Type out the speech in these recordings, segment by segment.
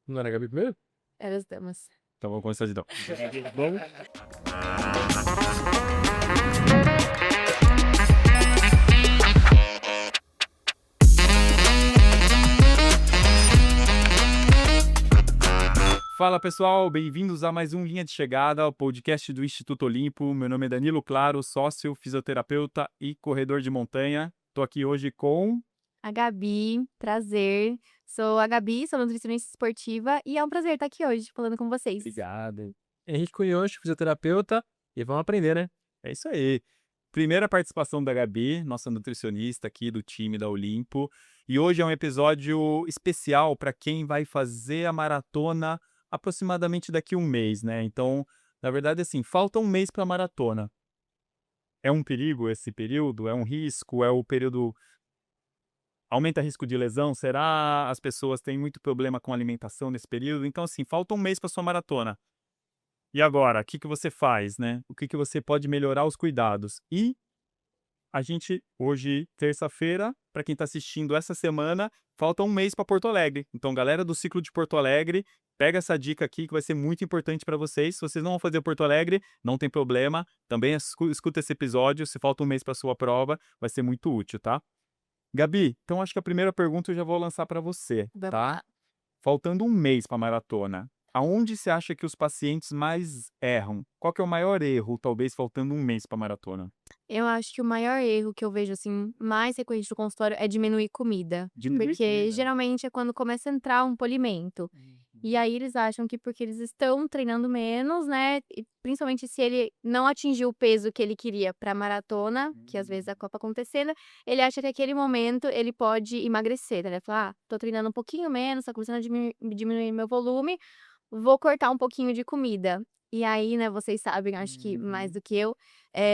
Não era a Gabi primeiro? Era as damas. Então vamos começar de novo. Vamos. Fala pessoal, bem-vindos a mais um Linha de Chegada, o podcast do Instituto Olimpo. Meu nome é Danilo Claro, sócio, fisioterapeuta e corredor de montanha. Estou aqui hoje com... A Gabi, prazer. Sou a Gabi, sou nutricionista esportiva e é um prazer estar aqui hoje falando com vocês. Obrigado. Henrique Cunhocho, fisioterapeuta, e vamos aprender, né? É isso aí. Primeira participação da Gabi, nossa nutricionista aqui do time da Olimpo. E hoje é um episódio especial para quem vai fazer a maratona aproximadamente daqui a um mês, né? Então, na verdade, assim, falta um mês para a maratona. É um perigo esse período? É um risco? É o período... Aumenta risco de lesão? Será? As pessoas têm muito problema com alimentação nesse período? Então, assim, falta um mês para sua maratona. E agora, o que que você faz, né? O que que você pode melhorar os cuidados? E a gente, hoje, terça-feira, para quem está assistindo essa semana, falta um mês para Porto Alegre. Então, galera do ciclo de Porto Alegre, pega essa dica aqui que vai ser muito importante para vocês. Se vocês não vão fazer Porto Alegre, não tem problema. Também escuta esse episódio. Se falta um mês para sua prova, vai ser muito útil, tá? Gabi, então acho que a primeira pergunta eu já vou lançar para você, Vamos tá? lá. Faltando um mês para a maratona, aonde você acha que os pacientes mais erram? Qual que é o maior erro, talvez, faltando um mês para a maratona? Eu acho que o maior erro que eu vejo, assim, mais recorrente no consultório é diminuir comida. Porque geralmente é quando começa a entrar um polimento. E aí eles acham que porque eles estão treinando menos, né? E principalmente se ele não atingiu o peso que ele queria pra maratona, que às vezes a Copa acontecendo, ele acha que aquele momento ele pode emagrecer, né? Ele fala, tô treinando um pouquinho menos, tá começando a diminuir meu volume, vou cortar um pouquinho de comida. E aí, né, vocês sabem, acho que mais do que eu,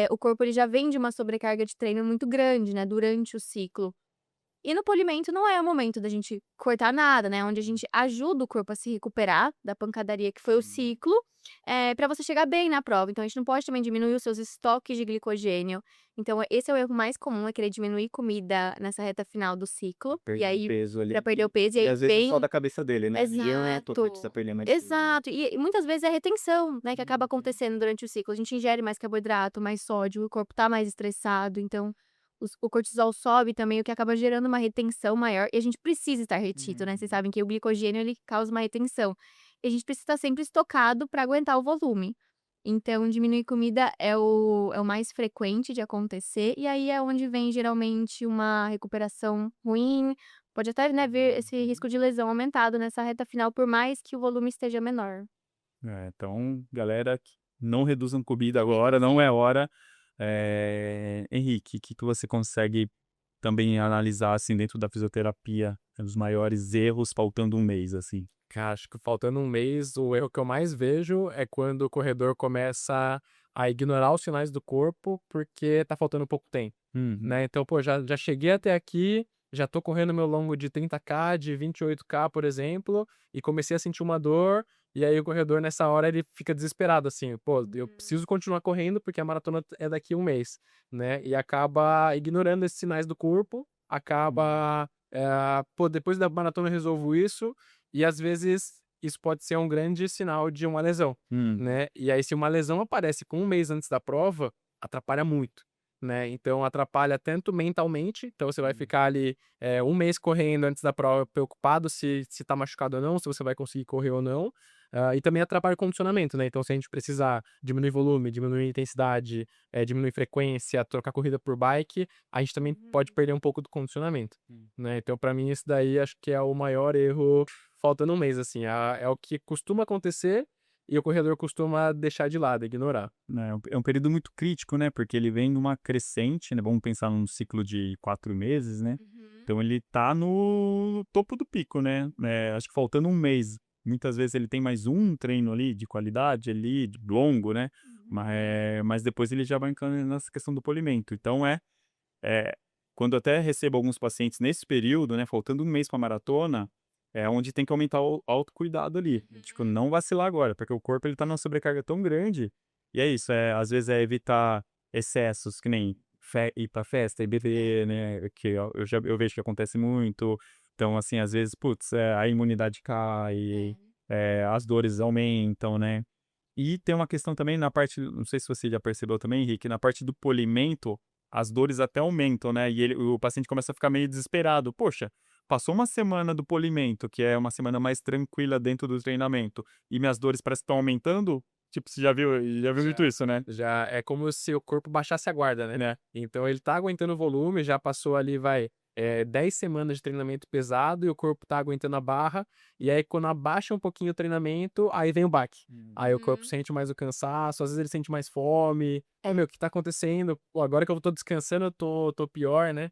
o corpo ele já vem de uma sobrecarga de treino muito grande, né, durante o ciclo. E no polimento não é o momento da gente cortar nada, né, onde a gente ajuda o corpo a se recuperar da pancadaria que foi o ciclo, pra você chegar bem na prova. Então a gente não pode também diminuir os seus estoques de glicogênio. Então esse é o erro mais comum, é querer diminuir comida nessa reta final do ciclo. E Perder aí peso ali. pra perder o peso, e E aí às vezes só vem da cabeça dele, né? E não é exato, totalmente essa perder mais de peso, né? exato. E muitas vezes é a retenção, né, que acaba acontecendo durante o ciclo. A gente ingere mais carboidrato, mais sódio, o corpo tá mais estressado, então o cortisol sobe também, o que acaba gerando uma retenção maior, e a gente precisa estar retido, né, vocês sabem que o glicogênio ele causa uma retenção, e a gente precisa estar sempre estocado para aguentar o volume. Então diminuir comida é o mais frequente de acontecer, e aí é onde vem geralmente uma recuperação ruim, pode até, né, ver esse risco de lesão aumentado nessa reta final, por mais que o volume esteja menor. Então, galera, não reduzam comida agora, não é hora. Henrique, o que que você consegue também analisar, assim, dentro da fisioterapia, os maiores erros faltando um mês, assim? Cara, acho que faltando um mês, o erro que eu mais vejo é quando o corredor começa a ignorar os sinais do corpo porque tá faltando pouco tempo, né? Então, pô, já cheguei até aqui, já tô correndo meu longo de 30K, de 28K, por exemplo, e comecei a sentir uma dor, e aí o corredor nessa hora ele fica desesperado, assim, pô, eu preciso continuar correndo porque a maratona é daqui a um mês, né? E acaba ignorando esses sinais do corpo, acaba, pô, depois da maratona eu resolvo isso, e às vezes isso pode ser um grande sinal de uma lesão, né? E aí se uma lesão aparece com um mês antes da prova, atrapalha muito, né? Então atrapalha tanto mentalmente, então você vai ficar ali um mês correndo antes da prova preocupado se tá machucado ou não, se você vai conseguir correr ou não. E também atrapalha o condicionamento, né? Então se a gente precisar diminuir volume, diminuir intensidade, diminuir frequência, trocar corrida por bike, a gente também pode perder um pouco do condicionamento, né? Então para mim isso daí acho que é o maior erro faltando um mês, assim, é o que costuma acontecer e o corredor costuma deixar de lado, ignorar. É um período muito crítico, né? Porque ele vem numa crescente, né? Vamos pensar num ciclo de 4 meses, né? Então ele tá no topo do pico, né? Acho que faltando um mês. Muitas vezes ele tem mais um treino ali de qualidade, ali, de longo, né? Mas depois ele já vai entrando nessa questão do polimento. Então quando eu até recebo alguns pacientes nesse período, né? Faltando um mês para a maratona, é onde tem que aumentar o autocuidado ali. Tipo, não vacilar agora, porque o corpo ele tá numa sobrecarga tão grande. E é isso, às vezes é evitar excessos, que nem ir pra festa e beber, né? Que eu vejo que acontece muito. Então, assim, às vezes, putz, a imunidade cai, as dores aumentam, né? E tem uma questão também na parte, não sei se você já percebeu também, Henrique, na parte do polimento, as dores até aumentam, né? E o paciente começa a ficar meio desesperado. Poxa, passou uma semana do polimento, que é uma semana mais tranquila dentro do treinamento, e minhas dores parecem que estão aumentando. Tipo, você já viu muito isso, né? Já é como se o corpo baixasse a guarda, né? Então ele tá aguentando o volume, já passou ali, 10 semanas de treinamento pesado e o corpo tá aguentando a barra. E aí, quando abaixa um pouquinho o treinamento, aí vem o baque. Aí o corpo sente mais o cansaço, às vezes ele sente mais fome. Meu, o que tá acontecendo? Pô, agora que eu tô descansando, eu tô pior, né?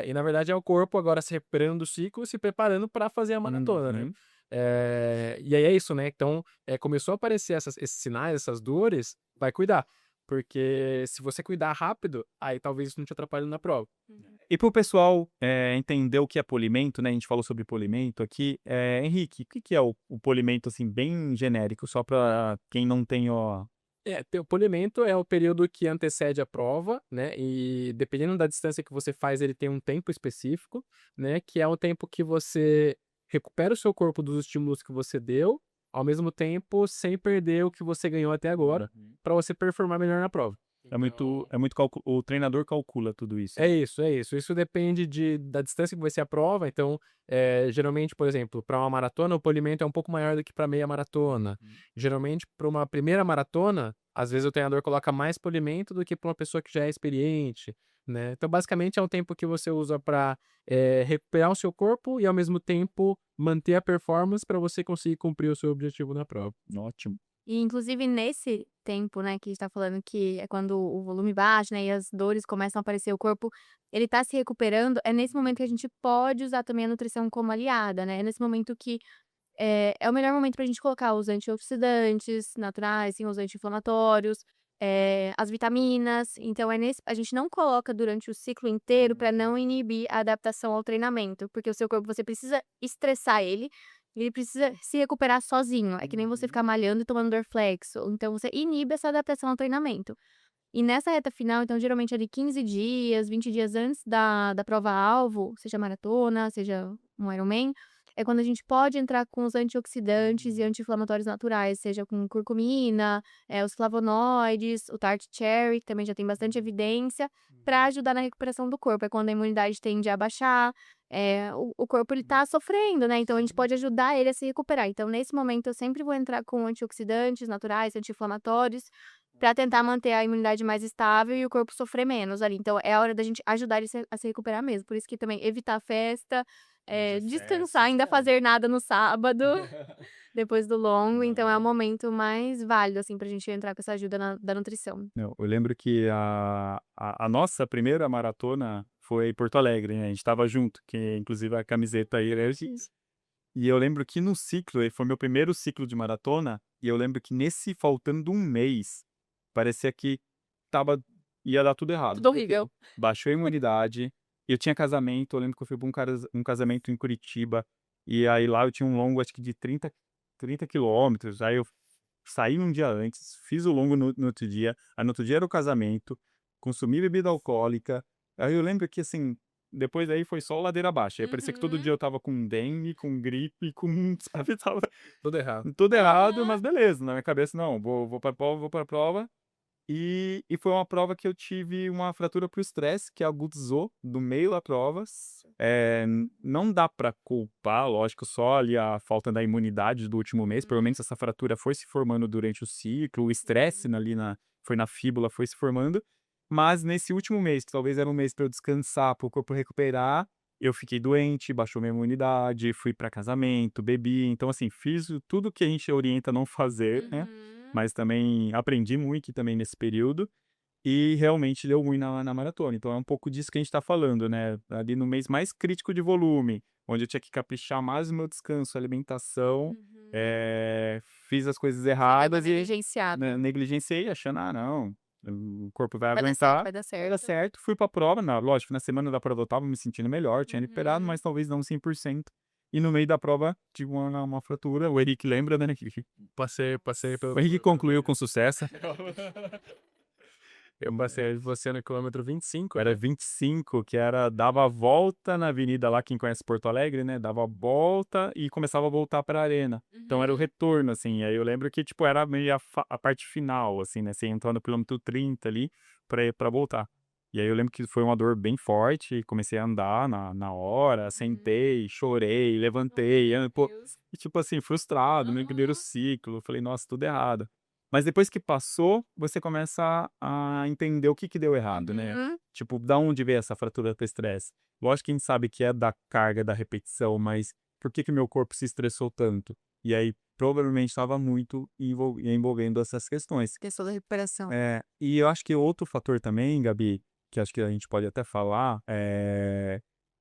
E na verdade é o corpo agora se recuperando do ciclo, se preparando para fazer a maratona, né? E aí é isso, né? Então, começou a aparecer esses sinais, essas dores, vai cuidar. Porque se você cuidar rápido, aí talvez isso não te atrapalhe na prova. E para o pessoal entender o que é polimento, né? A gente falou sobre polimento aqui. Henrique, o que é o polimento, assim, bem genérico, só para quem não tem, ó... O polimento é o período que antecede a prova, né? E dependendo da distância que você faz, ele tem um tempo específico, né? Que é o tempo que você recupera o seu corpo dos estímulos que você deu, ao mesmo tempo sem perder o que você ganhou até agora, para você performar melhor na prova. O treinador calcula tudo isso. É isso. Isso depende da distância que vai ser a prova. Então, geralmente, por exemplo, para uma maratona, o polimento é um pouco maior do que para meia maratona. Geralmente, para uma primeira maratona, às vezes o treinador coloca mais polimento do que para uma pessoa que já é experiente, né? Então, basicamente, é um tempo que você usa para recuperar o seu corpo e, ao mesmo tempo, manter a performance para você conseguir cumprir o seu objetivo na prova. Ótimo. E inclusive nesse tempo, né, que a gente tá falando que é quando o volume baixa, né, e as dores começam a aparecer, o corpo, ele tá se recuperando, é nesse momento que a gente pode usar também a nutrição como aliada, né, é nesse momento que é o melhor momento pra gente colocar os antioxidantes naturais, sim, os anti-inflamatórios, as vitaminas, então a gente não coloca durante o ciclo inteiro pra não inibir a adaptação ao treinamento, porque o seu corpo, você precisa estressar ele, e ele precisa se recuperar sozinho, é que nem você ficar malhando e tomando Dorflex, ou então você inibe essa adaptação ao treinamento. E nessa reta final, então, geralmente ali 15 dias, 20 dias antes da prova-alvo, seja maratona, seja um Ironman, é quando a gente pode entrar com os antioxidantes e anti-inflamatórios naturais, seja com curcumina, os flavonoides, o tart cherry, que também já tem bastante evidência, para ajudar na recuperação do corpo. É quando a imunidade tende a baixar, o corpo ele tá sofrendo, né? Então a gente pode ajudar ele a se recuperar. Então, nesse momento, eu sempre vou entrar com antioxidantes naturais, anti-inflamatórios, para tentar manter a imunidade mais estável e o corpo sofrer menos ali. Então, é a hora da gente ajudar ele a se recuperar mesmo. Por isso que também evitar festa, descansar, ainda fazer nada no sábado, depois do longo. Então, é o momento mais válido, assim, pra gente entrar com essa ajuda da nutrição. Eu lembro que a nossa primeira maratona foi em Porto Alegre, né? A gente tava junto, que inclusive a camiseta aí era disso. E eu lembro que no ciclo, foi meu primeiro ciclo de maratona, e eu lembro que nesse faltando um mês, parecia que ia dar tudo errado. Tudo horrível. Baixou a imunidade, eu tinha casamento, eu lembro que eu fui pra um casamento em Curitiba, e aí lá eu tinha um longo, acho que de 30 quilômetros, aí eu saí um dia antes, fiz o longo no outro dia, aí no outro dia era o casamento, consumi bebida alcoólica, aí eu lembro que, assim, depois daí foi só ladeira abaixo, aí parecia que todo dia eu tava com dengue, com gripe, sabe, tava Tudo errado. mas beleza, na minha cabeça, não, vou pra prova, e foi uma prova que eu tive uma fratura pro estresse, que agudizou do meio da prova. Não dá pra culpar, lógico, só ali a falta da imunidade do último mês. Provavelmente essa fratura foi se formando durante o ciclo, o estresse foi na fíbula, foi se formando. Mas nesse último mês, que talvez era um mês para eu descansar, para o corpo recuperar, eu fiquei doente, baixou minha imunidade, fui para casamento, bebi. Então, assim, fiz tudo que a gente orienta a não fazer, né? Mas também aprendi muito também nesse período e realmente deu ruim na maratona. Então é um pouco disso que a gente está falando, né? Ali no mês mais crítico de volume, onde eu tinha que caprichar mais no meu descanso, alimentação, fiz as coisas erradas e negligenciei, achando, não, o corpo vai aguentar, vai dar certo. vai dar certo. Fui pra prova, lógico, na semana da prova eu tava me sentindo melhor, tinha recuperado, mas talvez não 100%. E no meio da prova tive uma fratura, o Henrique lembra, né? Passei pelo... O Henrique concluiu com sucesso. Eu passei você no quilômetro 25, Era 25, que era dava a volta na avenida lá, quem conhece Porto Alegre, né? Dava a volta e começava a voltar para a arena. Então era o retorno, assim. Aí eu lembro que, tipo, era meio a parte final, assim, né? Você entrou no quilômetro 30 ali para voltar. E aí eu lembro que foi uma dor bem forte, comecei a andar na hora, sentei, chorei, levantei, pô, e tipo assim, frustrado, no primeiro ciclo, falei, nossa, tudo errado. Mas depois que passou, você começa a entender o que que deu errado, né? Uhum. Tipo, da onde veio essa fratura do estresse? Lógico que a gente sabe que é da carga, da repetição, mas por que que meu corpo se estressou tanto? E aí, provavelmente estava muito envolvendo essas questões. Questão da recuperação. E eu acho que outro fator também, Gabi, que acho que a gente pode até falar,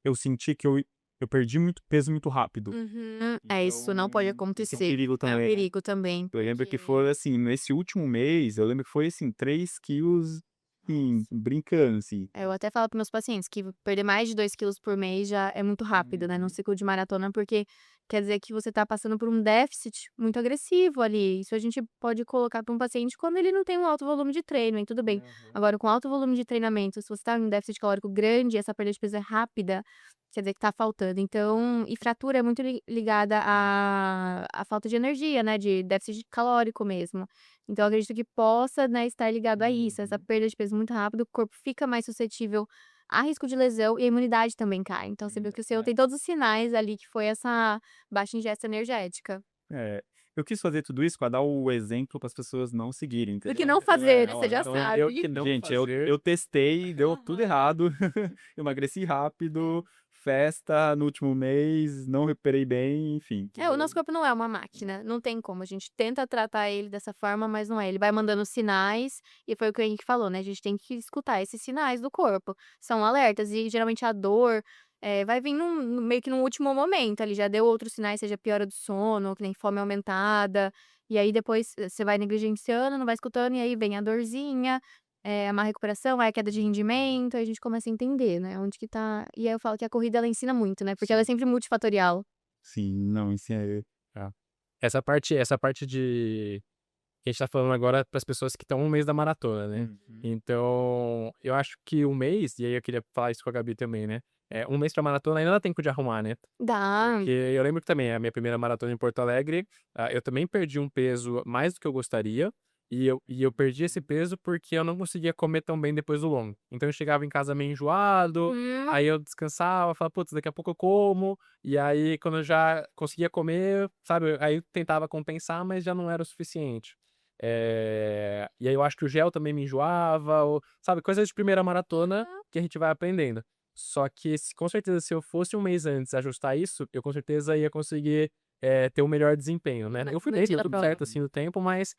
eu senti que eu perdi muito peso muito rápido. Uhum. Isso não pode Então, esse é um acontecer. perigo É um também. perigo também, Eu lembro que porque foi assim, nesse último mês, eu lembro que foi assim, 3 quilos, assim, brincando, assim. eu até falo para meus pacientes que perder mais de 2 quilos por mês já é muito rápido, né, num ciclo de maratona, porque quer dizer que você tá passando por um déficit muito agressivo ali. Isso a gente pode colocar para um paciente quando ele não tem um alto volume de treino, e tudo bem. Agora, com alto volume de treinamento, se você tá em um déficit calórico grande e essa perda de peso é rápida, quer dizer que tá faltando. Então, e fratura é muito ligada à falta de energia, né, de déficit calórico mesmo. Então, eu acredito que possa, né, estar ligado a isso, essa perda de peso muito rápido, o corpo fica mais suscetível a risco de lesão e a imunidade também cai. Então, você viu que o seu tem todos os sinais ali que foi essa baixa ingesta energética. É, eu quis fazer tudo isso para dar o exemplo para as pessoas não seguirem, Do que entendeu? não fazer, né, você já então eu sabe. que não Gente, fazer. eu testei, deu tudo errado, eu emagreci rápido, festa no último mês, não recuperei bem, enfim. É, o nosso corpo não é uma máquina, não tem como. A gente tenta tratar ele dessa forma, mas não é. Ele vai mandando sinais, e foi o que o Henrique falou, né? A gente tem que escutar esses sinais do corpo. São alertas, e geralmente a dor vai vir meio que num último momento. Ali já deu outros sinais, seja piora do sono, que nem fome aumentada. E aí depois você vai negligenciando, não vai escutando, e aí vem a dorzinha, a má recuperação, aí a queda de rendimento, aí a gente começa a entender, né? Onde que tá. E aí eu falo que a corrida ela ensina muito, né? Porque ela é sempre multifatorial. Sim, não, isso é. Tá. Essa parte de que a gente tá falando agora para as pessoas que estão no mês da maratona, né. Então, eu acho que o mês, e aí eu queria falar isso com a Gabi também, né, um mês pra maratona ainda dá tempo de arrumar, né. Dá. Porque eu lembro que também a minha primeira maratona em Porto Alegre, eu também perdi um peso mais do que eu gostaria, e eu perdi esse peso porque eu não conseguia comer tão bem depois do longo. Então eu chegava em casa meio enjoado, Uhum. aí eu descansava, falava: "Putz, daqui a pouco eu como", e aí quando eu já conseguia comer, sabe, aí eu tentava compensar, mas já não era o suficiente. E aí eu acho que o gel também me enjoava, ou sabe, coisas de primeira maratona que a gente vai aprendendo. Só que com certeza se eu fosse um mês antes ajustar isso, eu com certeza ia conseguir, ter um melhor desempenho, né. Eu fui No bem, dia deu da tudo prova. certo, assim, no tempo, mas,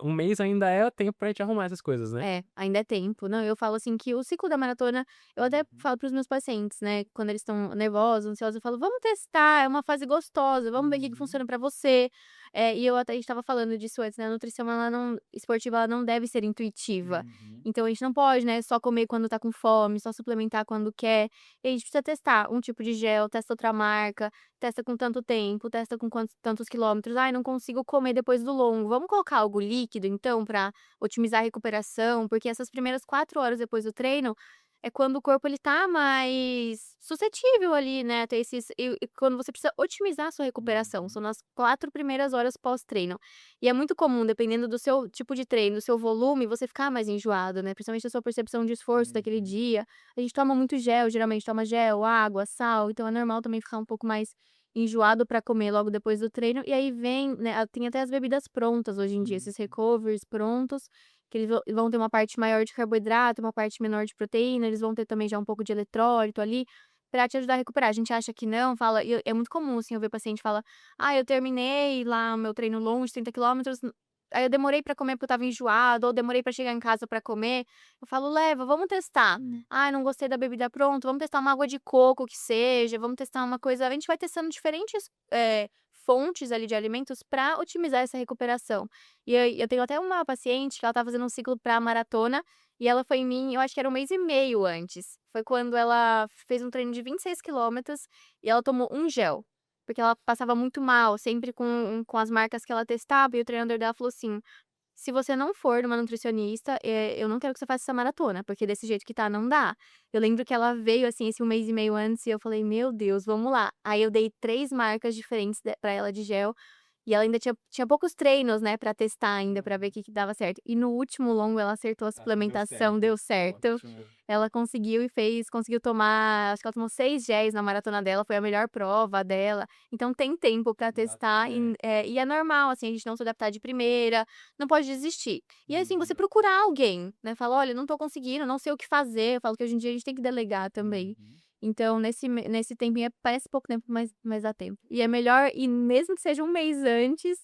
um mês ainda é tempo pra gente arrumar essas coisas, né. É, ainda é tempo. Não, eu falo assim que o ciclo da maratona, eu até falo para os meus pacientes, né, quando eles estão nervosos, ansiosos, eu falo: "Vamos testar, é uma fase gostosa, vamos ver o que que funciona pra você". E eu até a gente estava falando disso antes, né, a nutrição ela não esportiva, ela não deve ser intuitiva. Então a gente não pode, né, só comer quando tá com fome, só suplementar quando quer. E a gente precisa testar um tipo de gel, testa outra marca, testa com tanto tempo, testa com tantos quilômetros. "Ai, não consigo comer depois do longo". Vamos colocar algo líquido então pra otimizar a recuperação, porque essas primeiras 4 horas depois do treino, é quando o corpo ele tá mais suscetível ali, né, a ter esses e quando você precisa otimizar a sua recuperação, são nas 4 primeiras horas pós-treino. E é muito comum, dependendo do seu tipo de treino, do seu volume, você ficar mais enjoado, né, principalmente a sua percepção de esforço daquele dia. A gente toma muito gel, geralmente toma gel, água, sal, então é normal também ficar um pouco mais enjoado para comer logo depois do treino, e aí vem, né, tem até as bebidas prontas hoje em dia, esses recovers prontos, que eles vão ter uma parte maior de carboidrato, uma parte menor de proteína, eles vão ter também já um pouco de eletrólito ali, para te ajudar a recuperar. A gente acha que não, fala e é muito comum, assim, eu ver paciente fala: "Ah, eu terminei lá o meu treino longo de 30 quilômetros, aí eu demorei para comer porque eu estava enjoado, ou demorei para chegar em casa para comer". Eu falo: "Leva, vamos testar". "Ai, não gostei da bebida pronta, vamos testar uma água de coco que seja, vamos testar uma coisa", a gente vai testando diferentes, fontes ali de alimentos para otimizar essa recuperação. E aí eu tenho até uma paciente que ela tá fazendo um ciclo pra maratona, e ela foi em mim, eu acho que era 1 mês e meio antes. Foi quando ela fez um treino de 26 quilômetros e ela tomou um gel, porque ela passava muito mal, sempre com as marcas que ela testava, e o treinador dela falou assim: se você não for numa nutricionista, eu não quero que você faça essa maratona, porque desse jeito que tá, não dá. Eu lembro que ela veio, assim, esse 1 mês e meio antes, e eu falei: "Meu Deus, vamos lá". Aí eu dei 3 marcas diferentes pra ela de gel, e ela ainda tinha poucos treinos, né, pra testar ainda, pra ver o que dava certo. E no último longo ela acertou a suplementação, deu certo. Ótimo. Ela conseguiu conseguiu tomar, acho que ela tomou 6 géis na maratona dela, foi a melhor prova dela. Então tem tempo pra testar e é normal, assim, a gente não se adaptar de primeira, não pode desistir. E assim, você procurar alguém, né, fala: "Olha, não tô conseguindo, não sei o que fazer", eu falo que hoje em dia a gente tem que delegar também. Então nesse tempinho, parece pouco tempo, mas dá tempo. E é melhor ir mesmo que seja 1 mês antes,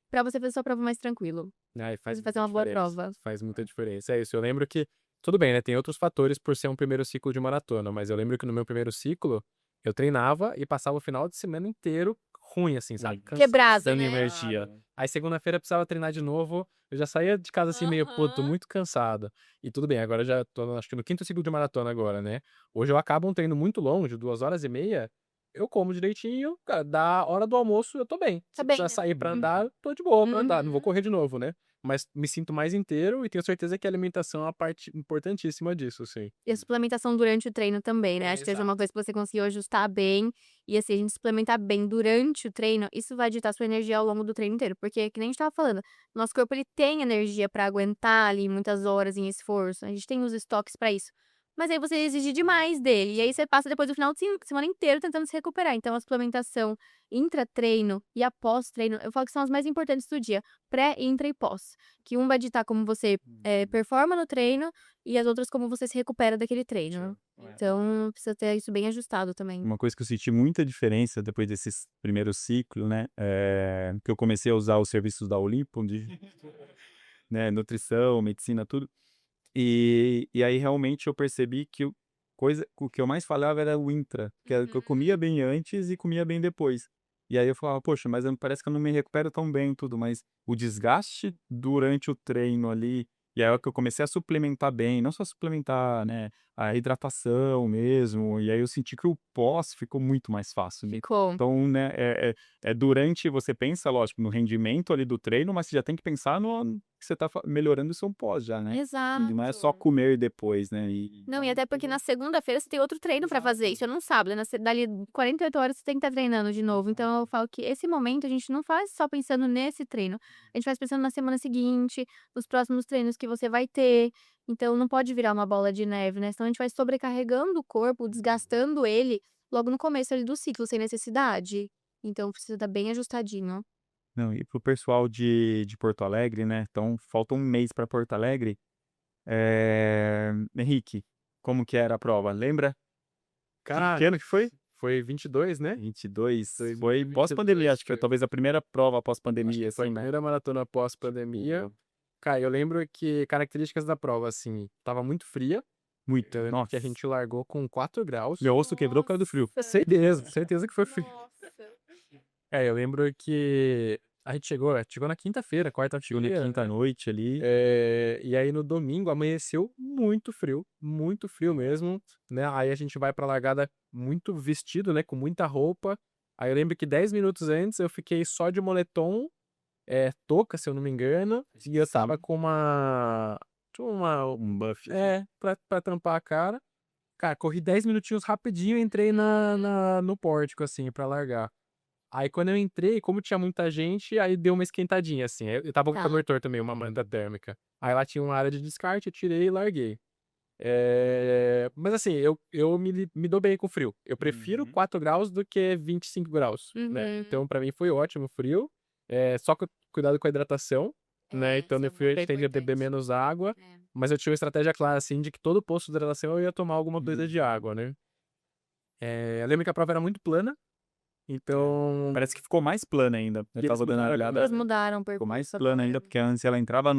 pra você fazer sua prova mais tranquilo. Ai, faz Você fazer muita uma boa diferença. prova. Faz muita diferença. É isso, eu lembro que tudo bem, né, tem outros fatores por ser um primeiro ciclo de maratona, mas eu lembro que no meu primeiro ciclo, eu treinava e passava o final de semana inteiro ruim, assim, sabe, Quebrado, sem né? energia. Aí segunda-feira precisava treinar de novo, eu já saía de casa assim meio: "Pô, tô Aham. muito cansado". E tudo bem, agora já tô acho que no 5º ciclo de maratona agora, né. Hoje eu acabo um treino muito longo, de 2 horas e meia, eu como direitinho, cara, da hora do almoço eu tô bem. Tá Se bem, precisar né? sair pra andar, eu tô de boa pra andar, não vou Uhum. correr de novo, né. Mas me sinto mais inteiro e tenho certeza que a alimentação é uma parte importantíssima disso, sim. E a suplementação durante o treino também, né, É, acho que seja uma exato. coisa que você conseguiu ajustar bem, e assim, a gente suplementar bem durante o treino, isso vai ditar sua energia ao longo do treino inteiro, porque que nem a gente estava falando, nosso corpo ele tem energia pra aguentar ali muitas horas em esforço, a gente tem os estoques pra isso. Mas aí você exige demais dele, e aí você passa depois do final de semana inteiro tentando se recuperar, então a suplementação intra-treino e após-treino, eu falo que são as mais importantes do dia, pré, intra e pós, que um vai ditar como você, performa no treino, e as outras como você se recupera daquele treino. Então, precisa ter isso bem ajustado também. Uma coisa que eu senti muita diferença depois desses primeiros ciclo, né, que eu comecei a usar os serviços da Olimpo de né, nutrição, medicina, tudo. E aí realmente eu percebi que o que eu mais falhava era o intra, que era que eu comia bem antes e comia bem depois. E aí eu falava: "Poxa, mas parece que eu não me recupero tão bem e tudo", mas o desgaste durante o treino ali, e aí é que eu comecei a suplementar bem, não só suplementar, né, a hidratação mesmo, e aí eu senti que o pós ficou muito mais fácil, né. Ficou. Então, né, durante você pensa, lógico, no rendimento ali do treino, mas você já tem que pensar no que você tá melhorando o seu pós já, né. E não é só Exato. comer depois, né, Não, e até porque na segunda-feira você tem outro treino pra fazer, isso é num sábado, né, dali 48 horas você tem que estar treinando de novo, então eu falo que esse momento a gente não faz só pensando nesse treino, a gente faz pensando na semana seguinte, nos próximos treinos que você vai ter, então não pode virar uma bola de neve, né, senão a gente vai sobrecarregando o corpo, desgastando ele logo no começo ali do ciclo, sem necessidade. Então precisa estar bem ajustadinho. não, e para o pessoal de Porto Alegre, né, então falta 1 mês para Porto Alegre, Henrique, como que era a prova, lembra? Que Cara, ano que foi? foi 22, né? 22, foi 2022, pós-pandemia, acho que foi foi. talvez a primeira prova Acho pós-pandemia, que foi a assim, né. primeira maratona pós-pandemia. Cara, eu lembro que características da prova, assim, estava muito fria, Muito, eu lembro que a nossa, gente largou com 4 graus. meu osso quebrou por causa do frio. Certeza que foi frio. Nossa. É, eu lembro que a gente chegou na quinta-feira, Chegou na quarta-feira, quinta né, noite ali, e aí no domingo amanheceu muito frio mesmo, né, aí a gente vai pra largada muito vestido, né, com muita roupa, aí eu lembro que 10 minutos antes eu fiquei só de moletom, touca, se eu não me engano, e eu estava sim, com uma tinha uma um buff. pra tampar a cara. Cara, corri 10 minutinhos rapidinho e entrei no pórtico, assim, pra largar. Aí quando eu entrei, como tinha muita gente, aí deu uma esquentadinha, assim, eu estava com o Tá. cobertor também, uma manta térmica. Aí lá tinha uma área de descarte, eu tirei e larguei. Mas assim, eu me dou bem com frio. Eu prefiro Uhum. 4 graus do que 25 graus, né. Uhum. Então pra mim foi ótimo o frio, só cuidado com a hidratação, né, É, então isso eu é muito tendi a beber importante. menos água, É. mas eu tinha uma estratégia clara, assim, de que todo posto de hidratação eu ia tomar alguma coisa de Uhum. água, né. Eu lembro que a prova era muito plana, então Parece que ficou mais plana ainda, eu e eles estava dando uma mudaram olhada, agora, Eles né. mudaram o ficou mais percurso plana agora. ainda, porque antes ela entrava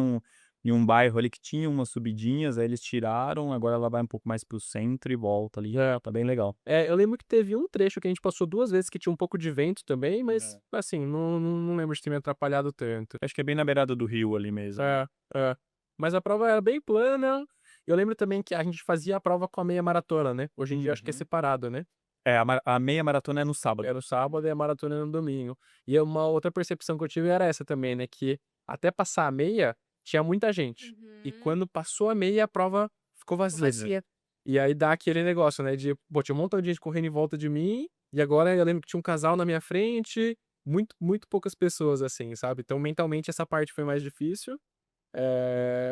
em um bairro ali que tinha umas subidinhas, aí eles tiraram, agora ela vai um pouco mais para o centro e volta ali, tá bem legal. Eu lembro que teve um trecho que a gente passou 2 vezes que tinha um pouco de vento também, mas, É. assim, não lembro de ter me atrapalhado tanto. Acho que é bem na beirada do rio ali mesmo, né. É, é. Mas a prova era bem plana. Eu lembro também que a gente fazia a prova com a meia maratona, né. Hoje em dia acho que é Uhum. separado, né. É, a meia maratona é no sábado. É no sábado e a maratona é no domingo. E uma outra percepção que eu tive era essa também, né, que até passar a meia, tinha muita gente. E quando passou a meia, a prova ficou vazia. E aí dá aquele negócio, né? De, pô, tinha um montão de gente correndo em volta de mim, e agora eu lembro que tinha um casal na minha frente, muito poucas pessoas, assim, sabe? Então, mentalmente, essa parte foi mais difícil.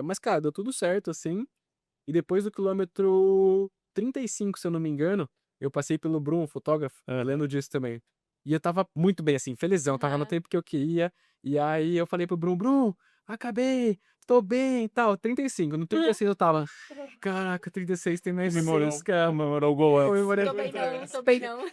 Mas, cara, deu tudo certo, assim. E depois do quilômetro 35, se eu não me engano, eu passei pelo Bruno, fotógrafo, lendo disso também. E eu tava muito bem, assim, felizão, tava no tempo que eu queria. E aí eu falei pro Bruno, acabei, tô bem e tal. 35, no 36 eu tava, caraca, 36 tem mais memórias, cara, memorou o gol. Tô bem não.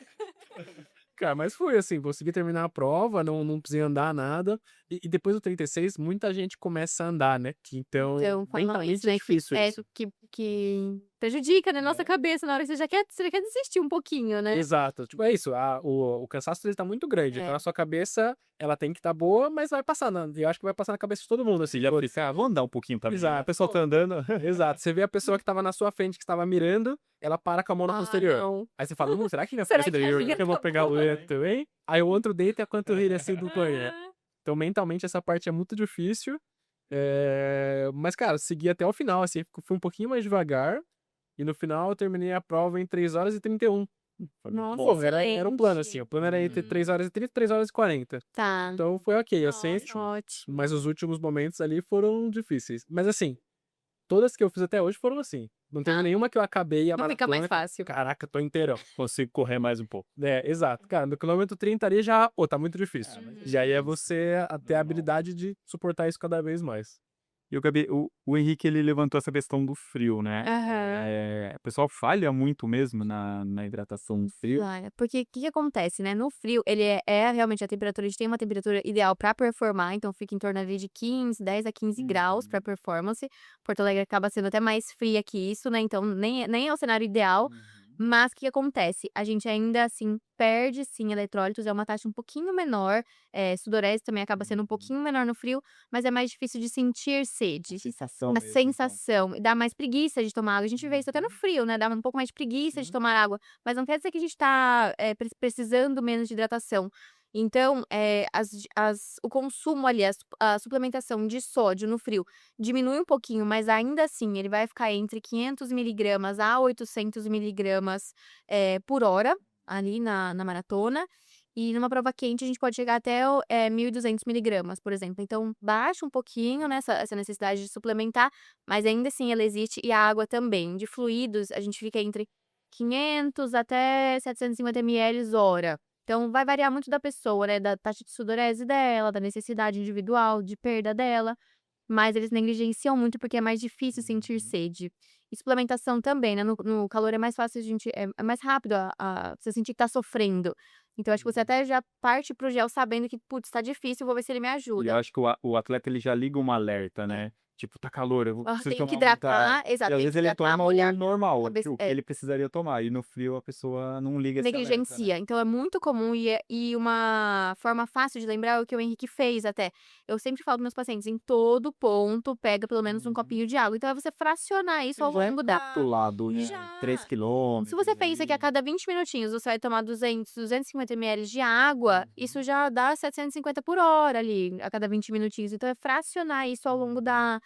Cara, mas foi assim, consegui terminar a prova, não precisei andar nada. E depois do 36, muita gente começa a andar, né? Então, falam isso, né? difícil isso. Que prejudica, né? Nossa cabeça na hora que você já quer desistir um pouquinho, né? Exato. Tipo, é isso. O cansaço dele tá muito grande. Então, a sua cabeça, ela tem que estar boa, mas vai passar. Eu acho que vai passar na cabeça de todo mundo, assim. Já pensei, vou andar um pouquinho também. Exato. A pessoa tá andando. Exato. Você vê a pessoa que tava na sua frente, que estava mirando, ela para com a mão na posterior. Não. Aí você fala, será que minha Será que a posterior minha que eu vou tá pegar o boa? dedo também? Aí o outro deita a panturrilha assim do banho. Então, mentalmente, essa parte é muito difícil. Mas, cara, segui até o final, assim, fui um pouquinho mais devagar. E no final eu terminei a prova em 3 horas e 31. Nossa, Pô, era um plano, assim. O plano era entre Uhum. 3 horas e 30 e 3 horas e 40. Tá. Então foi ok, eu Nossa, sempre. ótimo. Mas os últimos momentos ali foram difíceis. Mas assim, todas que eu fiz até hoje foram assim. Não teve nenhuma que eu acabei a Não fica mais maratona. fácil. Caraca, tô inteirão. Consigo correr mais um pouco. Exato. Cara, no quilômetro 30 ali já, tá muito difícil. Já aí é Uhum. você ter a habilidade de suportar isso cada vez mais. E o Gabi, o Henrique, ele levantou essa questão do frio, né? Aham. O pessoal falha muito mesmo na hidratação do frio. Claro, porque o que que acontece, né? No frio, ele é realmente a temperatura, a gente tem uma temperatura ideal para performar, então fica em torno ali de 10 a 15 graus para performance. Porto Alegre acaba sendo até mais fria que isso, né? Então nem é o cenário ideal. Mas o que que acontece? A gente ainda assim perde sim eletrólitos, é uma taxa um pouquinho menor. Sudorese também acaba sendo um pouquinho menor no frio, mas é mais difícil de sentir sede. Sensação A mesmo, então. sensação, e dá mais preguiça de tomar água. A gente vê isso até no frio, né? Dá um pouco mais de preguiça de tomar água. Mas não quer dizer que a gente tá precisando menos de hidratação. Então, o consumo ali, a suplementação de sódio no frio diminui um pouquinho, mas ainda assim ele vai ficar entre 500 miligramas a 800 miligramas por hora, ali na maratona. E numa prova quente a gente pode chegar até 1.200 miligramas, por exemplo. Então, baixa um pouquinho, né, essa necessidade de suplementar, mas ainda assim ela existe. E a água também. De fluidos, a gente fica entre 500 até 750 ml hora. Então, vai variar muito da pessoa, né, da taxa de sudorese dela, da necessidade individual, de perda dela. Mas eles negligenciam muito porque é mais difícil sentir sede. E suplementação também, né? No calor é mais fácil a gente. É mais rápido você sentir que tá sofrendo. Então, acho que você até já parte pro gel sabendo que, putz, tá difícil, vou ver se ele me E eu ajuda. acho que o atleta, ele já liga um alerta, né? Tipo, tá calor, eu preciso Tenho que tomar muita água. hidratar, exato, E às tem vezes que ele hidratar, toma o molhar normal, cabeça. o que ele precisaria tomar. E no frio a pessoa não liga esse alerta, né? Negligencia. Então é muito comum e uma forma fácil de lembrar é o que o Henrique fez até. Eu sempre falo para meus pacientes, em todo ponto, pega pelo menos um copinho de água. Então é você fracionar isso ao longo da... Do lado, Já. 3 Se quilômetros. você pensa que a cada 20 minutinhos você vai tomar 250 ml de água, isso já dá 750 por hora ali, a cada 20 minutinhos. Então é fracionar isso ao longo da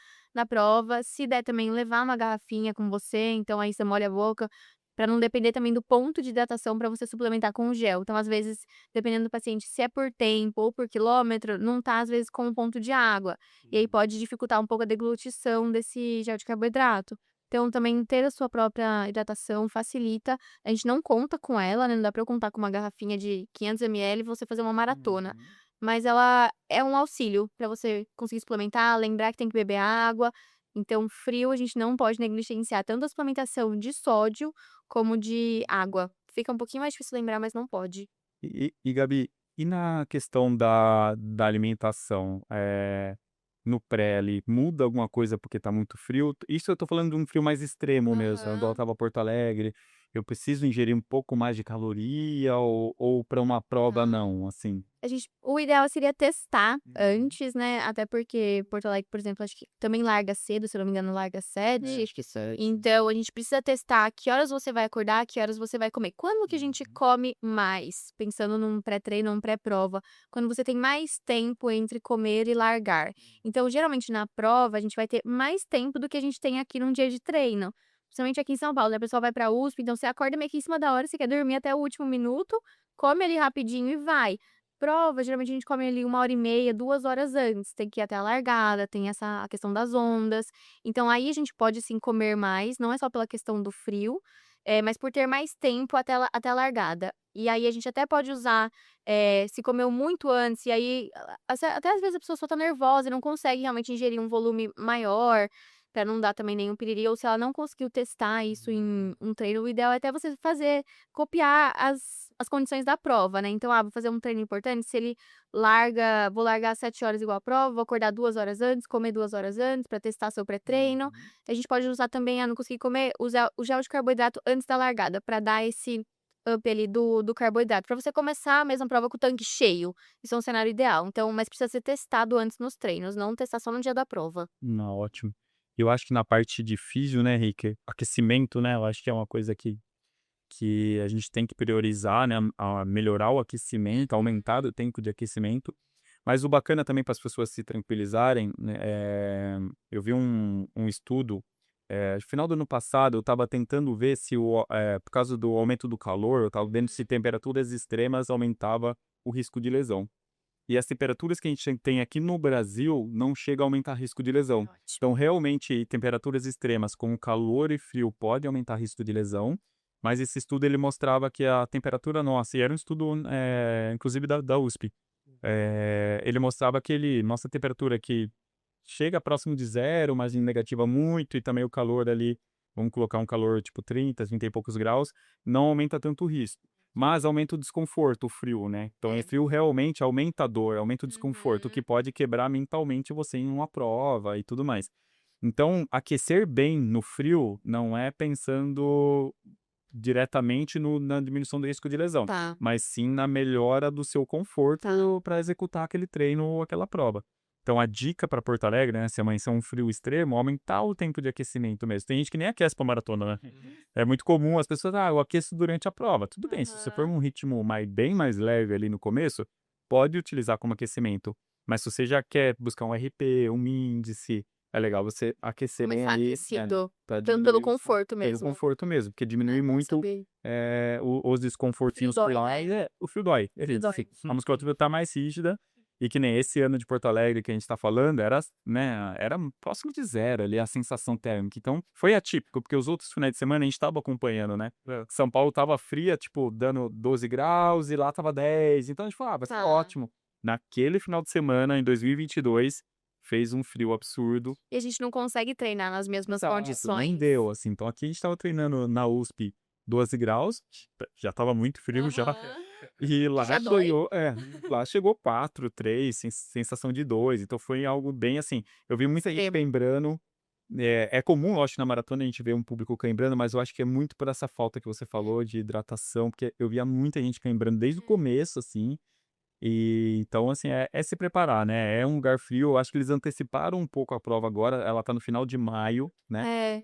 prova. Se der também, levar uma garrafinha com você, então aí você molha a boca, para não depender também do ponto de hidratação para você suplementar com o gel. Então, às vezes, dependendo do paciente, se é por tempo ou por quilômetro, não tá, às vezes, com um ponto de água. E aí pode dificultar um pouco a deglutição desse gel de carboidrato. Então, também ter a sua própria hidratação facilita. A gente não conta com ela, né? Não dá pra eu contar com uma garrafinha de 500 ml e você fazer uma maratona. Mas ela é um auxílio para você conseguir suplementar, lembrar que tem que beber água. Então, frio a gente não pode negligenciar tanto a suplementação de sódio como de água. Fica um pouquinho mais difícil lembrar, mas não pode. E Gabi, e na questão da alimentação? No pré ali, muda alguma coisa porque tá muito frio? Isso eu tô falando de um frio mais extremo mesmo, igual Aham. tava Porto Alegre. eu preciso ingerir um pouco mais de caloria ou para uma prova Tá. não, assim? O ideal seria testar antes, né, até porque Porto Alegre, por exemplo, acho que também larga cedo, se eu não me engano larga 7. Acho que 7. Então a gente precisa testar que horas você vai acordar, que horas você vai comer. Quando que a gente come mais? Pensando num pré-treino, num pré-prova, quando você tem mais tempo entre comer e largar. Então, geralmente na prova, a gente vai ter mais tempo do que a gente tem aqui num dia de treino. Principalmente aqui em São Paulo, né, a pessoa vai pra USP, então você acorda meio que em cima da hora, você quer dormir até o último minuto, come ali rapidinho e vai. Prova, geralmente a gente come ali 1h30, 2 horas antes, tem que ir até a largada, tem a questão das ondas. Então aí a gente pode sim comer mais, não é só pela questão do frio, mas por ter mais tempo até a largada. E aí a gente até pode usar, se comeu muito antes, e aí até às vezes a pessoa só tá nervosa e não consegue realmente ingerir um volume maior, pra não dar também nenhum piriri, ou se ela não conseguiu testar isso em um treino, o ideal é até você copiar as condições da prova, né. Então, vou fazer um treino importante, se ele vou largar às 7 horas igual a prova, vou acordar 2 horas antes, comer 2 horas antes pra testar seu pré-treino. A gente pode usar também, não consegui comer, usar o gel de carboidrato antes da largada, pra dar esse up ali do carboidrato, pra você começar a mesma prova com o tanque cheio. Isso é um cenário ideal, então mas precisa ser testado antes nos treinos, não testar só no dia da prova. Não, ótimo. Eu acho que na parte de físio, né, Henrique, aquecimento, né, eu acho que é uma coisa que a gente tem que priorizar, né, a melhorar o aquecimento, aumentar o tempo de aquecimento. Mas o bacana também para as pessoas se tranquilizarem, né, eu vi um estudo, final do ano passado, eu estava tentando ver se por causa do aumento do calor, eu estava vendo se temperaturas extremas aumentava o risco de lesão. E as temperaturas que a gente tem aqui no Brasil não chega a aumentar risco de lesão. Ótimo. Então, realmente, temperaturas extremas como calor e frio podem aumentar risco de lesão, mas esse estudo ele mostrava que a temperatura nossa, e era um estudo, inclusive da USP, ele mostrava que nossa temperatura aqui chega próximo de zero, mas em negativa muito, e também o calor ali, vamos colocar um calor tipo 30 e poucos graus, não aumenta tanto o risco. Mas aumenta o desconforto, o frio, né? Então, o frio realmente aumenta a dor, aumenta o desconforto, o que pode quebrar mentalmente você em uma prova e tudo mais. Então, aquecer bem no frio não é pensando diretamente na diminuição do risco de lesão, Tá. mas sim na melhora do seu conforto para executar aquele treino ou aquela prova. Então, a dica para Porto Alegre, né, se amanhecer um frio extremo, aumentar o tempo de aquecimento mesmo. Tem gente que nem aquece para maratona, né? É muito comum as pessoas, eu aqueço durante a prova. Tudo bem, se você for um ritmo bem mais leve ali no começo, pode utilizar como aquecimento. Mas se você já quer buscar um RP, um índice, é legal você aquecer bem Começar aí, aquecido, pra pelo diminuir conforto pelo mesmo. conforto mesmo, porque diminui Bom muito saber. os desconfortinhos Frio por dói, lá. né? O frio dói, Frio dói. sim. A musculatura tá mais rígida, e que nem esse ano de Porto Alegre que a gente tá falando, era próximo de zero ali a sensação térmica. Então, foi atípico, porque os outros finais de semana a gente estava acompanhando, né? São Paulo estava fria, tipo, dando 12 graus, e lá estava 10. Então a gente falou, vai ser Tá. ótimo. Naquele final de semana, em 2022, fez um frio absurdo. E a gente não consegue treinar nas mesmas Exato, condições. nem deu, assim. Então aqui a gente estava treinando na USP 12 graus, já estava muito frio já. E lá Já dói. lá chegou 4, 3, sensação de 2. Então foi algo bem assim. Eu vi muita gente Extremo. cãibando. É comum, eu acho, na maratona a gente ver um público cãibando, mas eu acho que é muito por essa falta que você falou de hidratação, porque eu via muita gente cãibando desde o começo, assim. E então, assim, é se preparar, né? É um lugar frio. Eu acho que eles anteciparam um pouco a prova agora. Ela tá no final de maio, né?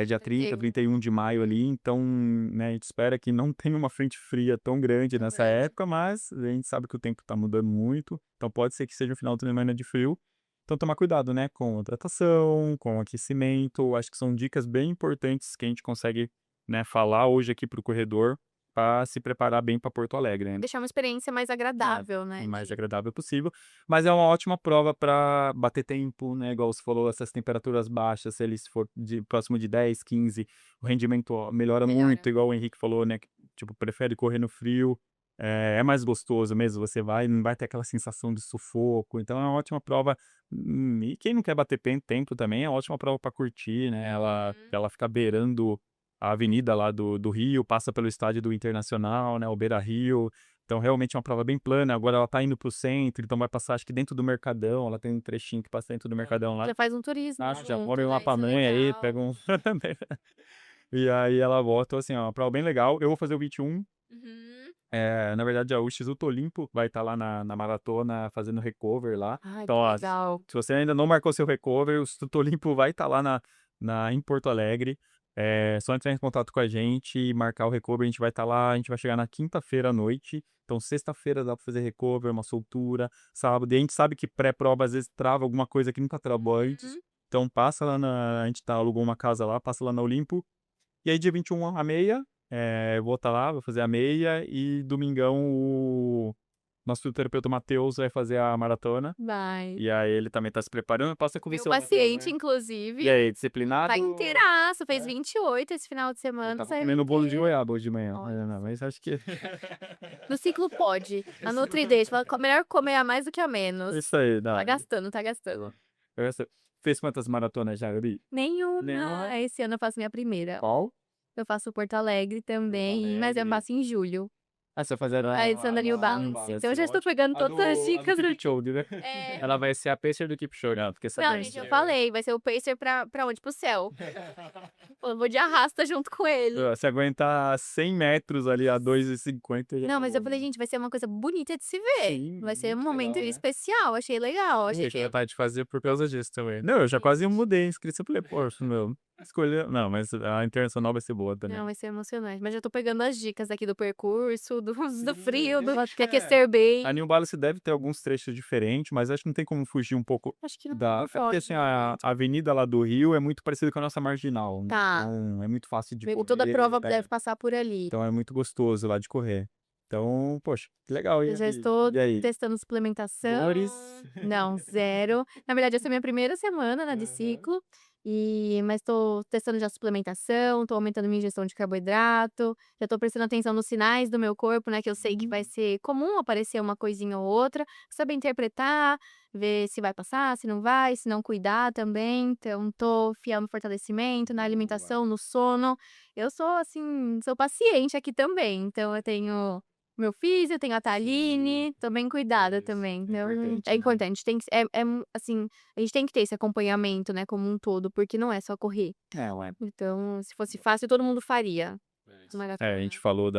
Dia 30, Eu 31 de maio ali. Então, né, a gente espera que não tenha uma frente fria tão grande nessa grande. época, mas a gente sabe que o tempo tá mudando muito. Então, pode ser que seja o final de semana de frio. Então, tomar cuidado, né? Com hidratação, com aquecimento. Acho que são dicas bem importantes que a gente consegue, né, falar hoje aqui pro corredor para se preparar bem para Porto Alegre, né? Deixar uma experiência mais agradável, né, O mais de agradável possível, mas é uma ótima prova para bater tempo, né, igual você falou, essas temperaturas baixas, se eles for próximo de 10, 15, o rendimento melhora muito, igual o Henrique falou, né, que, tipo, prefere correr no frio, é mais gostoso mesmo, você não vai ter aquela sensação de sufoco, então é uma ótima prova, e quem não quer bater tempo também é uma ótima prova para curtir, né, ela fica beirando a avenida lá do Rio, passa pelo estádio do Internacional, né, o Beira-Rio. Então, realmente é uma prova bem plana. Agora ela tá indo pro centro, então vai passar, acho que dentro do Mercadão. Ela tem um trechinho que passa dentro do Mercadão lá. já faz um turismo Já junto, mora em né, isso é Lapanã aí, legal. pega um. E aí ela volta, então, assim, ó, uma prova bem legal. Eu vou fazer o 21. Na verdade, o Instituto Olimpo vai estar lá na maratona fazendo recover lá. Ai, Então, que ó, legal. se você ainda não marcou seu recover, o Instituto Olimpo vai estar lá em Porto Alegre. É só entrar em contato com a gente e marcar o recover. A gente vai estar lá, a gente vai chegar na quinta-feira à noite. Então, sexta-feira dá pra fazer recover, uma soltura. Sábado, e a gente sabe que pré-prova às vezes trava alguma coisa que nunca travou antes. Então, passa lá a gente alugou uma casa lá, passa lá na Olimpo. E aí, dia 21, a meia, eu vou estar lá, vou fazer a meia. E domingão, o nosso fisioterapeuta Matheus vai fazer a maratona. Vai. E aí, ele também tá se preparando. Passa com Meu você. paciente, E inclusive, aí, disciplinado? tá inteiraço. Fez 28 esse final de Eu semana. tava saiu comendo bolo de inteiro. goiaba hoje de manhã. Olha Não, mas acho que... No ciclo pode. A Nutridate fala que melhor comer a mais do que a menos. Isso aí, dá. Tá gastando, tá gastando. Fez quantas maratonas já, Gabi? Nenhuma. Nenhuma? Esse ano eu faço minha primeira. Qual? Eu faço Porto Alegre também, mas eu Alegre. faço em julho. Você vai fazer A edição da New Balance. Então eu já estou pegando todas as dicas. Kipchoge, né? É. Ela vai ser a pacer do Kipchoge. Não, porque Não, gente, eu falei, vai ser o pacer pra onde? Pro céu. Eu vou de arrasta junto com ele. Se aguentar 100 metros ali a 2,50 já Não, tá mas bom, eu falei, né? gente, vai ser uma coisa bonita de se ver. Sim, Vai ser um muito momento legal, né? especial, achei legal. Achei Eu tinha vontade de fazer por causa disso também. Não, eu já quase mudei a inscrição. Eu falei, poxa, meu, escolher... Não, mas a internacional vai ser boa também. Não, vai ser emocionante. Mas já tô pegando as dicas aqui do percurso, do frio, do eu acho que aquecer bem. A New Balance deve ter alguns trechos diferentes, mas acho que não tem como fugir um pouco Acho que não da... Porque pode. assim, a avenida lá do Rio é muito parecida com a nossa marginal. Tá. Então, é muito fácil de correr. Toda prova né? deve passar por ali. Então é muito gostoso lá de correr. Então, poxa, que legal. Eu já estou E aí? testando suplementação. Dores? Não, zero. Na verdade, essa é a minha primeira semana, né, de ciclo. Mas tô testando já suplementação, tô aumentando minha ingestão de carboidrato, já tô prestando atenção nos sinais do meu corpo, né, que eu sei que vai ser comum aparecer uma coisinha ou outra, saber interpretar, ver se vai passar, se não vai, se não cuidar também. Então, tô fiel no fortalecimento, na alimentação, no sono. Eu sou, assim, sou paciente aqui também. Então, eu tenho meu físio, tenho a Thaline, tô bem cuidada também. Então, importante, é né? importante, tem que, assim, a gente tem que ter esse acompanhamento, né, como um todo, porque não é só correr. Ué. Então, se fosse fácil, todo mundo faria. A gente falou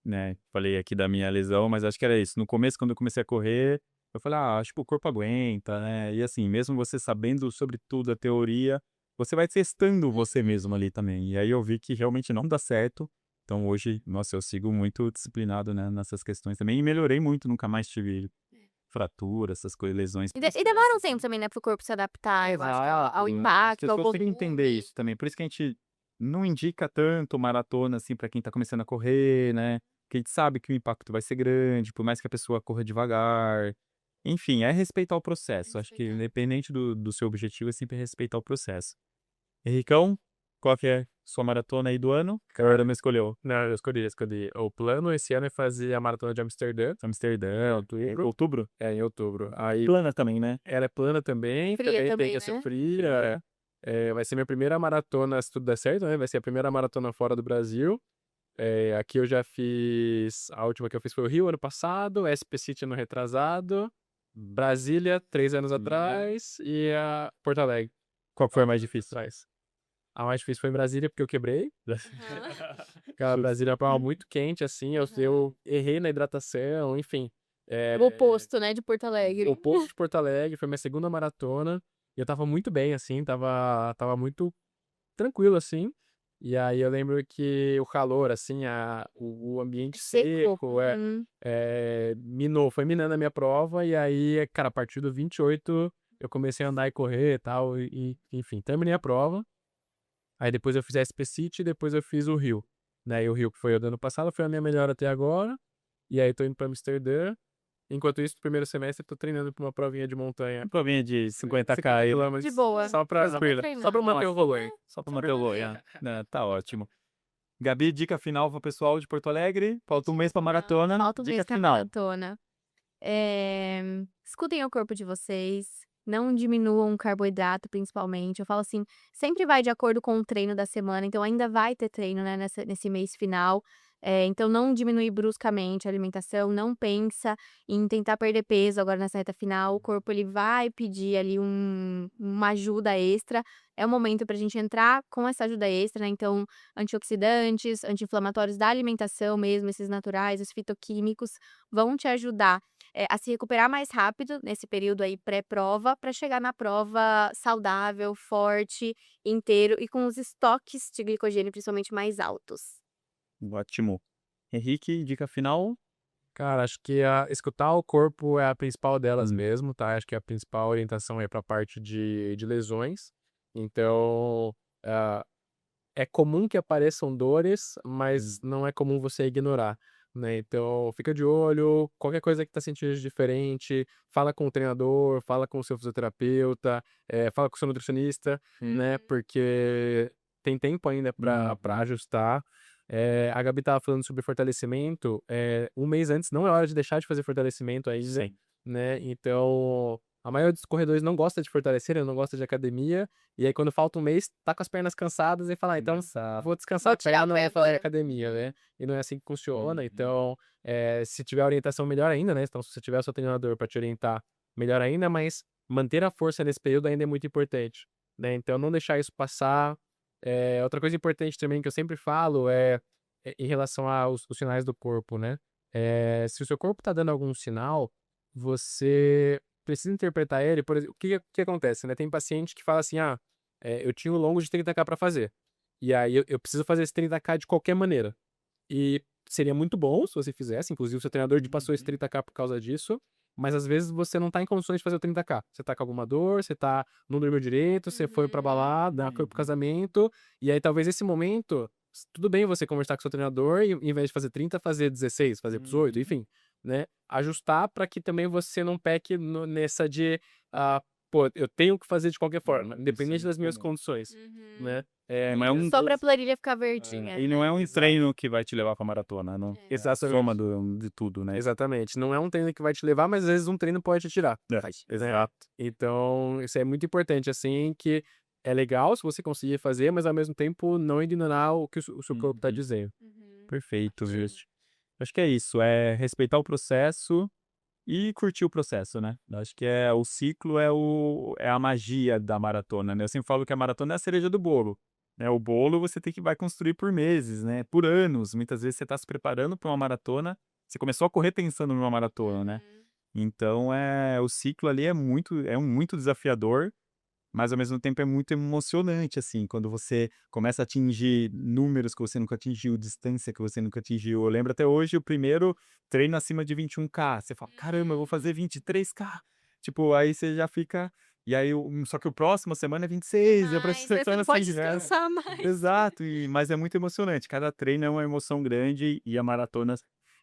né, falei aqui da minha lesão, mas acho que era isso. No começo, quando eu comecei a correr, eu falei, acho que o corpo aguenta, né? E assim, mesmo você sabendo sobre tudo a teoria, você vai testando você mesmo ali também. E aí eu vi que realmente não dá certo. Então hoje, nossa, eu sigo muito disciplinado, né, nessas questões também. E melhorei muito, nunca mais tive fratura, essas coisas, lesões. E demora um tempo também, né, pro corpo se adaptar, eu acho, ao impacto, As ao pessoas têm que volume. entender isso também. Por isso que a gente não indica tanto maratona, assim, pra quem tá começando a correr, né? Porque a gente sabe que o impacto vai ser grande, por mais que a pessoa corra devagar. Enfim, é respeitar o processo. Acho que independente do seu objetivo, é sempre respeitar o processo. Henricão, qual que é sua maratona aí do ano? Que a me escolheu. Não, eu escolhi. O plano esse ano é fazer a maratona de Amsterdã. Amsterdã, outubro? É, em outubro. Aí Plana também, né? ela é plana também. Fria também, tem essa né? fria. Vai ser minha primeira maratona, se tudo der certo, né? Vai ser a primeira maratona fora do Brasil. Aqui eu já fiz. A última que eu fiz foi o Rio ano passado, SP City ano retrasado, Brasília 3 anos atrás e a Porto Alegre. Qual que foi a mais difícil? Atrás. A mais difícil foi em Brasília porque eu quebrei. Aquela Brasília é uma prova muito quente, assim. Eu errei na hidratação, enfim. O oposto, né, de Porto Alegre. O oposto de Porto Alegre, foi minha segunda maratona. E eu tava muito bem, assim, tava muito tranquilo, assim. E aí eu lembro que o calor, assim, o ambiente seco, foi minando a minha prova. E aí, cara, a partir do 28, eu comecei a andar e correr e tal. Enfim, terminei a prova. Aí depois eu fiz a SP City e depois eu fiz o Rio. Né? E o Rio, que foi o do ano passado, foi a minha melhor até agora. E aí tô indo pra Amsterdã. Enquanto isso, no primeiro semestre, eu tô treinando pra uma provinha de montanha. Provinha de 50K aí. De boa. Só pra manter o valor. Só pra manter o valor. Tá ótimo. Gabi, dica final pro pessoal de Porto Alegre. Falta um mês pra maratona. Falta um dica mês pra final. maratona. Escutem o corpo de vocês. Não diminuam o carboidrato, principalmente. Eu falo assim, sempre vai de acordo com o treino da semana. Então, ainda vai ter treino, né, nesse mês final. Então não diminuir bruscamente a alimentação, não pensa em tentar perder peso agora nessa reta final, o corpo ele vai pedir ali uma ajuda extra, é o momento pra gente entrar com essa ajuda extra, né, então antioxidantes, anti-inflamatórios da alimentação mesmo, esses naturais, os fitoquímicos, vão te ajudar, a se recuperar mais rápido nesse período aí pré-prova, pra chegar na prova saudável, forte, inteiro e com os estoques de glicogênio principalmente mais altos. Ótimo. Henrique, dica final? Cara, acho que escutar o corpo é a principal delas mesmo, tá? Acho que a principal orientação é pra parte de lesões. Então, ah, é comum que apareçam dores, mas não é comum você ignorar, né? Então, fica de olho, qualquer coisa que tá sentindo de diferente, fala com o treinador, fala com o seu fisioterapeuta, fala com o seu nutricionista, né? Porque tem tempo ainda pra ajustar. A Gabi tava falando sobre fortalecimento, 1 mês antes não é hora de deixar de fazer fortalecimento ainda, Sim. né? Então, a maioria dos corredores não gosta de fortalecer, né, não gosta de academia, e aí quando falta 1 mês, tá com as pernas cansadas e fala: "Ah, então vou descansar a perna, não vou fazer academia", né. E não é assim que funciona, então, se tiver orientação, melhor ainda, né, então se você tiver o seu treinador pra te orientar, melhor ainda, mas manter a força nesse período ainda é muito importante, né, então não deixar isso passar. Outra coisa importante também que eu sempre falo é em relação aos os sinais do corpo, né. Se o seu corpo tá dando algum sinal, você precisa interpretar ele, por exemplo, o que acontece, né, tem paciente que fala assim: "Ah, eu tinha um longo de 30K pra fazer, e aí eu preciso fazer esse 30K de qualquer maneira". E seria muito bom se você fizesse, inclusive o seu treinador te passou esse 30K por causa disso, mas às vezes você não tá em condições de fazer o 30K. Você tá com alguma dor, você não dormiu direito, você foi pra balada, foi pro casamento, e aí talvez esse momento, tudo bem você conversar com o seu treinador e em vez de fazer 30, fazer 16, fazer 18, enfim, né. Ajustar pra que também você não peque nessa de, "Pô, eu tenho que fazer de qualquer forma, independente das minhas condições", né. Não é Só pra planilha ficar verdinha. e não é um treino que vai te levar pra maratona, não. É a soma de tudo, né. Exatamente. Não é um treino que vai te levar, mas às vezes um treino pode te tirar. Exato. Então, isso é muito importante, assim, que é legal se você conseguir fazer, mas ao mesmo tempo não ignorar o que o seu corpo tá dizendo. Perfeito, viu. Acho que é isso, é respeitar o processo e curtir o processo, né. Acho que o ciclo é a magia da maratona, né. Eu sempre falo que a maratona é a cereja do bolo, né. O bolo você vai construir por meses, né, por anos. Muitas vezes você está se preparando para uma maratona, você começou a correr pensando numa maratona, né. Então, o ciclo ali muito desafiador, mas ao mesmo tempo é muito emocionante, assim, quando você começa a atingir números que você nunca atingiu, distância que você nunca atingiu. Eu lembro até hoje o primeiro treino acima de 21K, você fala: "Caramba, eu vou fazer 23K". Tipo, aí você já fica e aí só que o próximo semana é 26, é pra Mas você não pode descansar mais. exato, mas é muito emocionante. Cada treino é uma emoção grande e a maratona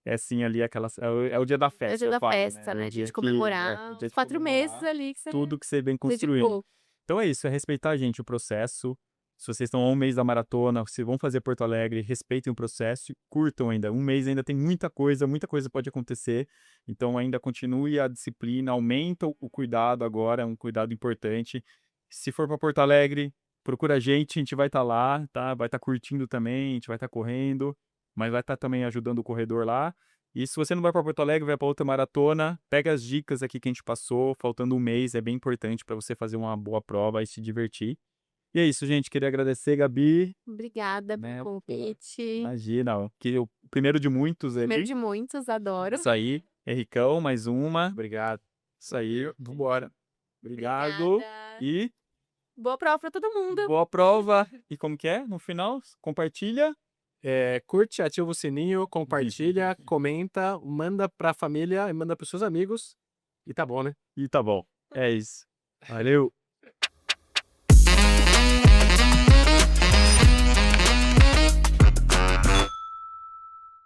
é assim ali é o dia da É o festa, dia eu da falo, festa, né, né, o dia dia de que comemorar o dia os de 4 meses comemorar ali que você tudo que você vem construindo. dedicou. Então é isso, é respeitar, gente, o processo. Se vocês estão a 1 mês da maratona, se vão fazer Porto Alegre, respeitem o processo e curtam ainda. 1 mês ainda tem muita coisa pode acontecer. Então ainda continue a disciplina, aumenta o cuidado agora, é um cuidado importante. Se for para Porto Alegre, procura a gente vai estar lá, tá? Vai estar curtindo também, a gente vai estar correndo, mas vai estar também ajudando o corredor lá. E se você não vai para Porto Alegre, vai para outra maratona, pega as dicas aqui que a gente passou, faltando 1 mês, é bem importante para você fazer uma boa prova e se divertir. E é isso, gente, queria agradecer, Gabi, Obrigada pelo né, convite. imagina, ó, que o primeiro de muitos Primeiro ali. de muitos, adoro. Isso aí, Henricão, mais uma. Obrigado. Isso aí, vambora. Obrigado Obrigada. e Boa prova pra todo mundo. boa prova. E como que é? No final, compartilha. Curte, ativa o sininho, compartilha, comenta, manda pra família e manda pros seus amigos, e tá bom, né? E tá bom. É isso. Valeu.